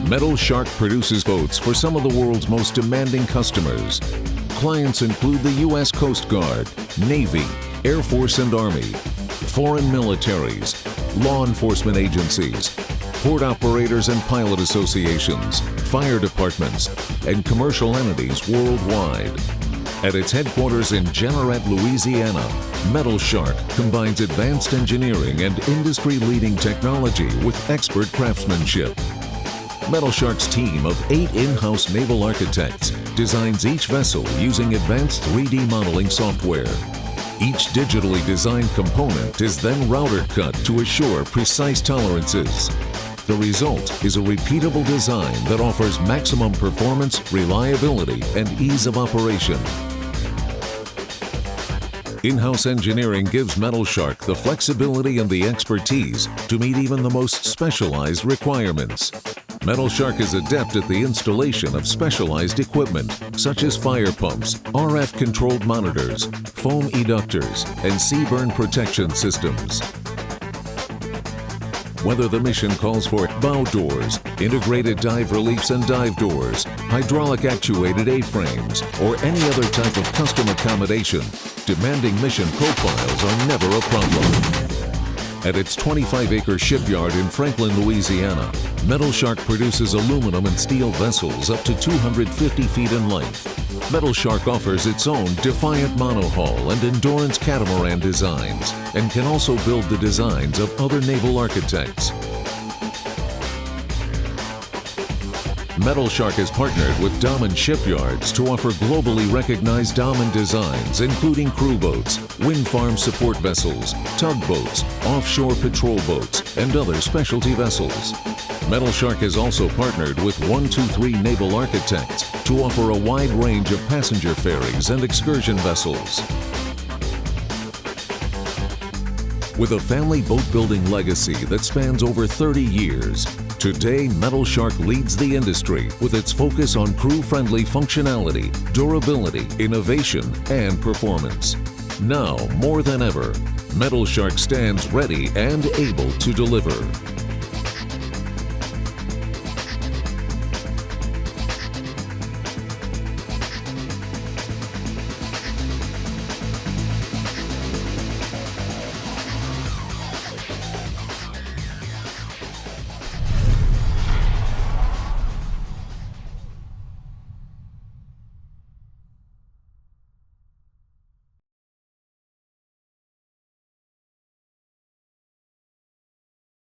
Metal Shark produces boats for some of the world's most demanding customers. Clients include the U.S. Coast Guard, Navy, Air Force and Army, foreign militaries, law enforcement agencies, port operators and pilot associations, fire departments, and commercial entities worldwide. At its headquarters in Jeanerette, Louisiana, Metal Shark combines advanced engineering and industry-leading technology with expert craftsmanship. Metal Shark's team of 8 in-house naval architects designs each vessel using advanced 3D modeling software. Each digitally designed component is then router cut to assure precise tolerances. The result is a repeatable design that offers maximum performance, reliability, and ease of operation. In-house engineering gives Metal Shark the flexibility and the expertise to meet even the most specialized requirements. Metal Shark is adept at the installation of specialized equipment, such as fire pumps, RF-controlled monitors, foam eductors, and sea burn protection systems. Whether the mission calls for bow doors, integrated dive reliefs and dive doors, hydraulic actuated A-frames, or any other type of custom accommodation, demanding mission profiles are never a problem. At its 25-acre shipyard in Franklin, Louisiana, Metal Shark produces aluminum and steel vessels up to 250 feet in length. Metal Shark offers its own Defiant monohull and Endurance catamaran designs and can also build the designs of other naval architects. Metal Shark has partnered with Damen Shipyards to offer globally recognized Damen designs, including crew boats, wind farm support vessels, tugboats, offshore patrol boats, and other specialty vessels. Metal Shark has also partnered with 123 Naval Architects to offer a wide range of passenger ferries and excursion vessels. With a family boat-building legacy that spans over 30 years, today Metal Shark leads the industry with its focus on crew-friendly functionality, durability, innovation, and performance. Now, more than ever, Metal Shark stands ready and able to deliver.